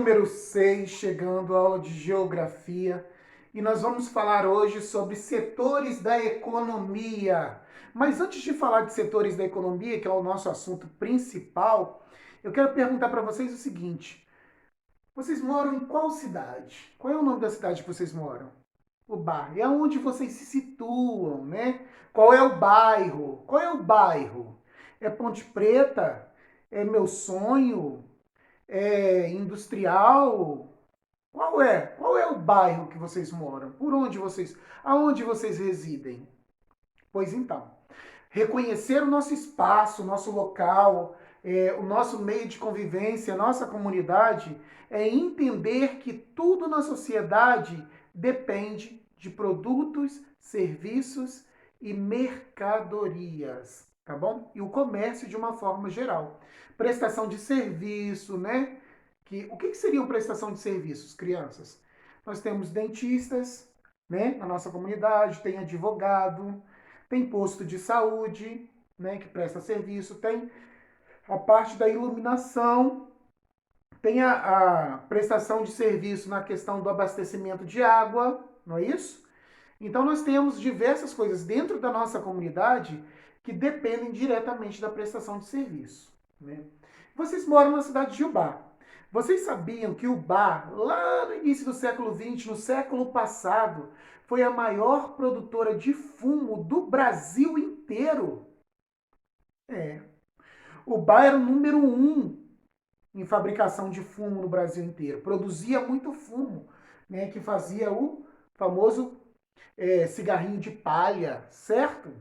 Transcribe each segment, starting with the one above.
número 6, chegando à aula de geografia, e nós vamos falar hoje sobre setores da economia. Mas antes de falar de setores da economia, que é o nosso assunto principal, eu quero perguntar para vocês o seguinte: vocês moram em qual cidade? Qual é o nome da cidade que vocês moram? O bairro. É onde vocês se situam, né? Qual é o bairro? Qual é o bairro? É Ponte Preta? É Meu Sonho? É industrial? Qual é? Qual é o bairro que vocês moram? Aonde vocês residem? Pois então, reconhecer o nosso espaço, o nosso local, o nosso meio de convivência, a nossa comunidade, é entender que tudo na sociedade depende de produtos, serviços e mercadorias, tá bom? E o comércio de uma forma geral. Prestação de serviço, né? O que seria uma prestação de serviços, crianças? Nós temos dentistas, né, na nossa comunidade, tem advogado, tem posto de saúde, né, que presta serviço, tem a parte da iluminação, tem a prestação de serviço na questão do abastecimento de água, não é isso? Então nós temos diversas coisas dentro da nossa comunidade que dependem diretamente da prestação de serviço, né? Vocês moram na cidade de Ubá. Vocês sabiam que Ubá, lá no início do século XX, no século passado, foi a maior produtora de fumo do Brasil inteiro? É. Ubá era o número um em fabricação de fumo no Brasil inteiro. Produzia muito fumo, né, que fazia o famoso cigarrinho de palha, certo?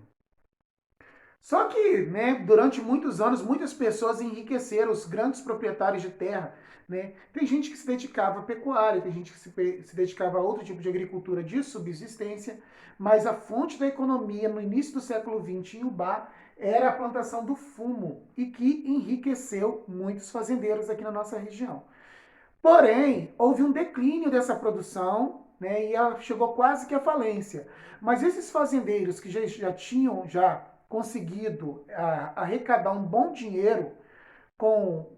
Só que, né, durante muitos anos, muitas pessoas enriqueceram, os grandes proprietários de terra, né? Tem gente que se dedicava à pecuária, tem gente que se dedicava a outro tipo de agricultura de subsistência, mas a fonte da economia no início do século XX em Ubá era a plantação do fumo e que enriqueceu muitos fazendeiros aqui na nossa região. Porém, houve um declínio dessa produção, né, e ela chegou quase que à falência. Mas esses fazendeiros que já tinham conseguido arrecadar um bom dinheiro com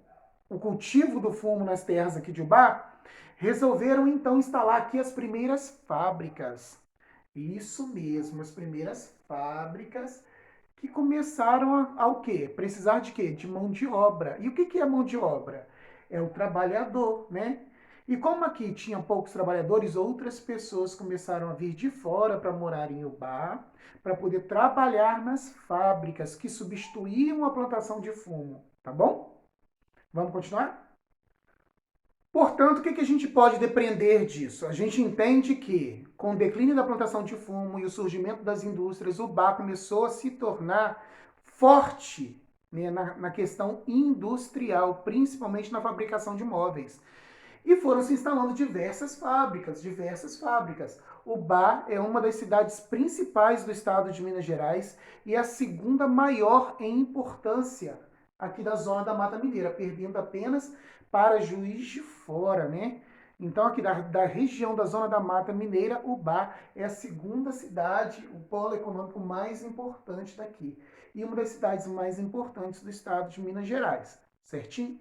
o cultivo do fumo nas terras aqui de Ubá, resolveram então instalar aqui as primeiras fábricas. Isso mesmo, as primeiras fábricas que começaram ao quê? Precisar de quê? De mão de obra. E o que é mão de obra? É o trabalhador, né? E como aqui tinha poucos trabalhadores, outras pessoas começaram a vir de fora para morar em Ubá, para poder trabalhar nas fábricas que substituíam a plantação de fumo, tá bom? Vamos continuar? Portanto, o que a gente pode depreender disso? A gente entende que, com o declínio da plantação de fumo e o surgimento das indústrias, o Ubá começou a se tornar forte, né, na questão industrial, principalmente na fabricação de móveis. E foram se instalando diversas fábricas, diversas fábricas. Ubá é uma das cidades principais do estado de Minas Gerais e a segunda maior em importância aqui da zona da Mata Mineira, perdendo apenas para Juiz de Fora, né? Então, aqui da região da zona da Mata Mineira, Ubá é a segunda cidade, o polo econômico mais importante daqui. E uma das cidades mais importantes do estado de Minas Gerais, certinho?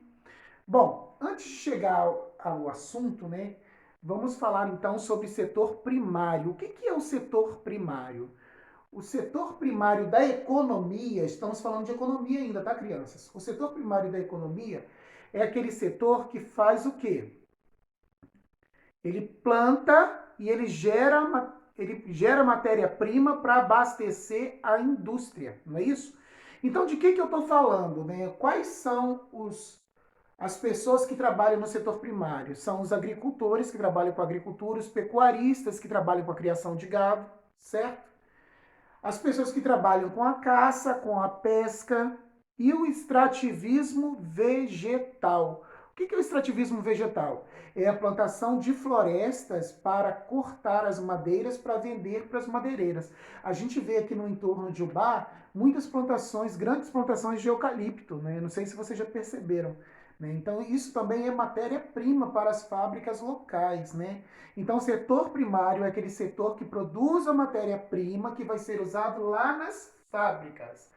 Bom, antes de chegar ao assunto, né, vamos falar então sobre setor primário. O que é o setor primário? O setor primário da economia, estamos falando de economia ainda, tá, crianças? O setor primário da economia é aquele setor que faz o quê? Ele planta e ele gera matéria-prima para abastecer a indústria, não é isso? Então, de que eu estou falando, né? Quais são as pessoas que trabalham no setor primário? São os agricultores que trabalham com a agricultura, os pecuaristas que trabalham com a criação de gado, certo? As pessoas que trabalham com a caça, com a pesca e o extrativismo vegetal. O que é o extrativismo vegetal? É a plantação de florestas para cortar as madeiras para vender para as madeireiras. A gente vê aqui no entorno de Ubá muitas plantações, grandes plantações de eucalipto, né? Não sei se vocês já perceberam, né? Então isso também é matéria-prima para as fábricas locais, né? Então, o setor primário é aquele setor que produz a matéria-prima que vai ser usado lá nas fábricas.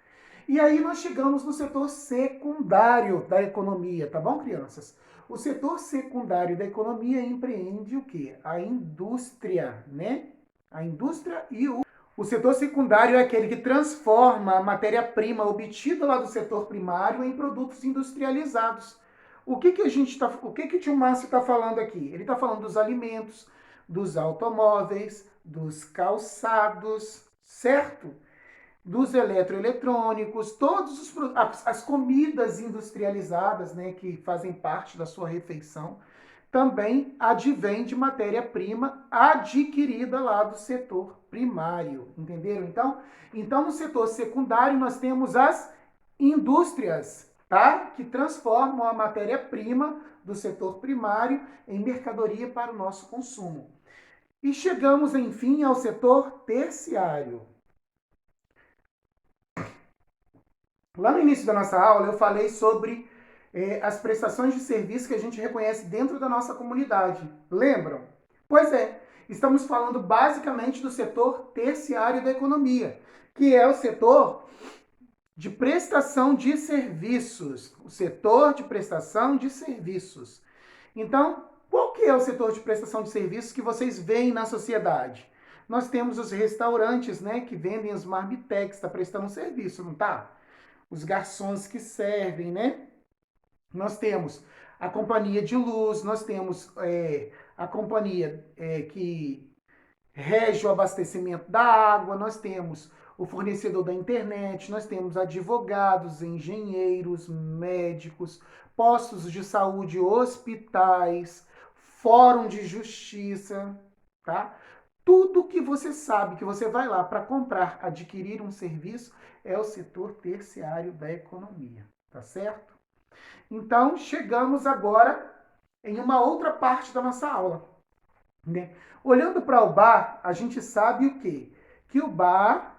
E aí nós chegamos no setor secundário da economia, tá bom, crianças? O setor secundário da economia empreende o quê? A indústria, né? A indústria e o setor secundário é aquele que transforma a matéria-prima obtida lá do setor primário em produtos industrializados. O que o tio Márcio está falando aqui? Ele está falando dos alimentos, dos automóveis, dos calçados, certo? Dos eletroeletrônicos, as comidas industrializadas, né, que fazem parte da sua refeição, também advém de matéria-prima adquirida lá do setor primário, entenderam? Então no setor secundário nós temos as indústrias, tá? Que transformam a matéria-prima do setor primário em mercadoria para o nosso consumo. E chegamos, enfim, ao setor terciário. Lá no início da nossa aula eu falei sobre as prestações de serviço que a gente reconhece dentro da nossa comunidade. Lembram? Pois é, estamos falando basicamente do setor terciário da economia, que é o setor de prestação de serviços. O setor de prestação de serviços. Então, qual que é o setor de prestação de serviços que vocês veem na sociedade? Nós temos os restaurantes, né, que vendem os marmitex, está prestando um serviço, não está? Os garçons que servem, né? Nós temos a companhia de luz, nós temos a companhia que rege o abastecimento da água, nós temos o fornecedor da internet, nós temos advogados, engenheiros, médicos, postos de saúde, hospitais, fórum de justiça, tá? Tudo que você sabe que você vai lá para comprar, adquirir um serviço, é o setor terciário da economia, tá certo? Então, chegamos agora em uma outra parte da nossa aula, né? Olhando para o bar, a gente sabe o quê? Que o bar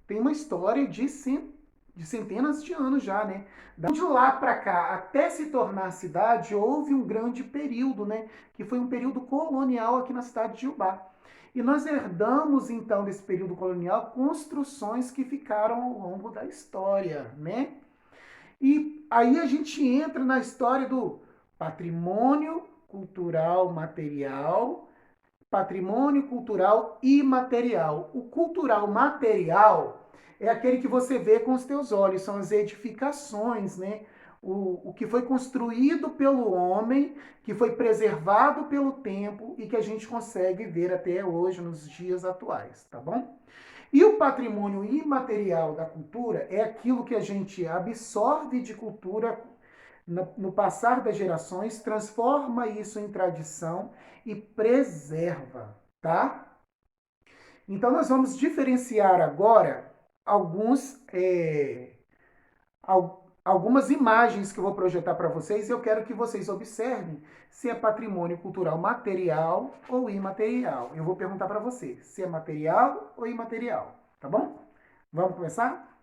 tem uma história de centenas de anos já, né? De lá para cá, até se tornar cidade, houve um grande período, né? Que foi um período colonial aqui na cidade de Ubá. E nós herdamos, então, desse período colonial, construções que ficaram ao longo da história, né? E aí a gente entra na história do patrimônio cultural material, patrimônio cultural imaterial. O cultural material é aquele que você vê com os teus olhos, são as edificações, né? O que foi construído pelo homem, que foi preservado pelo tempo e que a gente consegue ver até hoje, nos dias atuais, tá bom? E o patrimônio imaterial da cultura é aquilo que a gente absorve de cultura no passar das gerações, transforma isso em tradição e preserva, tá? Então nós vamos diferenciar agora algumas imagens que eu vou projetar para vocês e eu quero que vocês observem se é patrimônio cultural material ou imaterial. Eu vou perguntar para você se é material ou imaterial, tá bom? Vamos começar?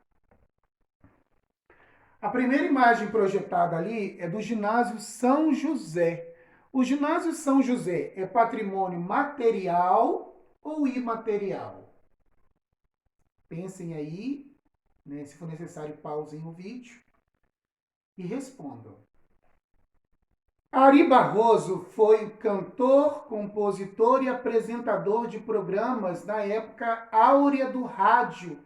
A primeira imagem projetada ali é do ginásio São José. O ginásio São José é patrimônio material ou imaterial? Pensem aí, né? Se for necessário, pausem o vídeo e respondam. Ari Barroso foi cantor, compositor e apresentador de programas na época áurea do rádio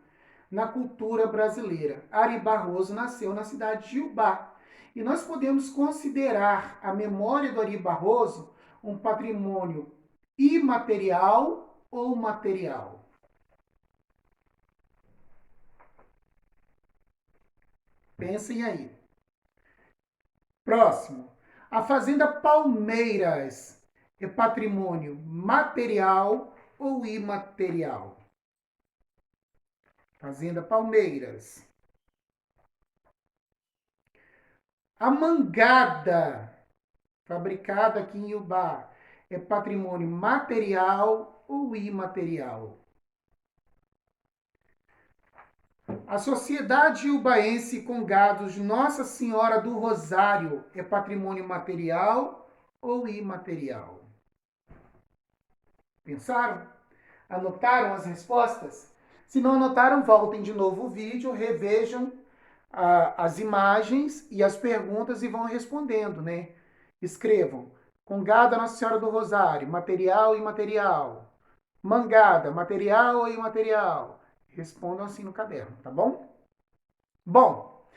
na cultura brasileira. Ari Barroso nasceu na cidade de Ubá. E nós podemos considerar a memória do Ari Barroso um patrimônio imaterial ou material? Pensem aí. Próximo. A Fazenda Palmeiras é patrimônio material ou imaterial? Fazenda Palmeiras. A mangada, fabricada aqui em Ubá, é patrimônio material ou imaterial? A Sociedade Ubaense com Gados Nossa Senhora do Rosário é patrimônio material ou imaterial? Pensaram? Anotaram as respostas? Se não anotaram, voltem de novo o vídeo, revejam as imagens e as perguntas e vão respondendo, né? Escrevam. Congada Nossa Senhora do Rosário, material e imaterial. Mangada, material ou imaterial? Respondam assim no caderno, tá bom? Bom,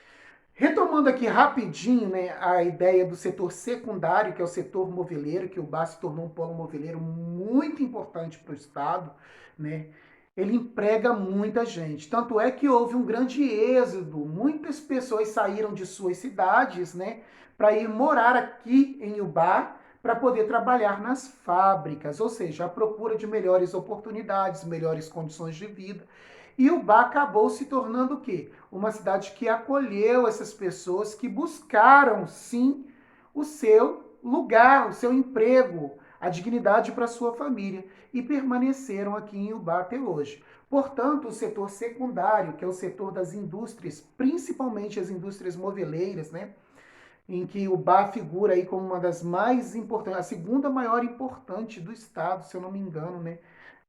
retomando aqui rapidinho, né, a ideia do setor secundário, que é o setor moveleiro, que o BAR se tornou um polo moveleiro muito importante para o Estado, né? Ele emprega muita gente. Tanto é que houve um grande êxodo. Muitas pessoas saíram de suas cidades, né, para ir morar aqui em Ubá para poder trabalhar nas fábricas, ou seja, a procura de melhores oportunidades, melhores condições de vida. E Ubá acabou se tornando o quê? Uma cidade que acolheu essas pessoas que buscaram, sim, o seu lugar, o seu emprego, a dignidade para sua família e permaneceram aqui em Ubá até hoje. Portanto, o setor secundário, que é o setor das indústrias, principalmente as indústrias moveleiras, né, em que Ubá figura aí como uma das mais importantes, a segunda maior importante do estado, se eu não me engano, né?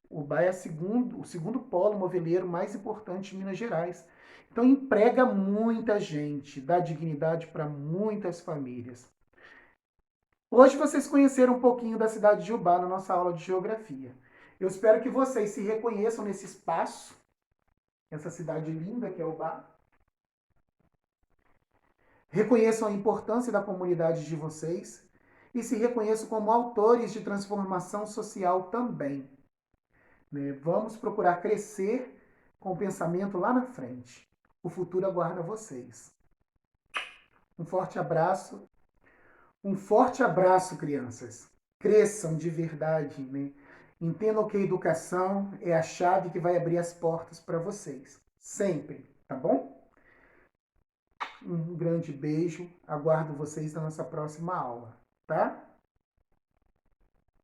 Ubá é o segundo polo moveleiro mais importante de Minas Gerais. Então emprega muita gente, dá dignidade para muitas famílias. Hoje vocês conheceram um pouquinho da cidade de Ubá na nossa aula de geografia. Eu espero que vocês se reconheçam nesse espaço, essa cidade linda que é Ubá. Reconheçam a importância da comunidade de vocês e se reconheçam como autores de transformação social também. Né? Vamos procurar crescer com o pensamento lá na frente. O futuro aguarda vocês. Um forte abraço. Um forte abraço, crianças. Cresçam de verdade, né? Entendam que a educação é a chave que vai abrir as portas para vocês. Sempre, tá bom? Um grande beijo. Aguardo vocês na nossa próxima aula, tá?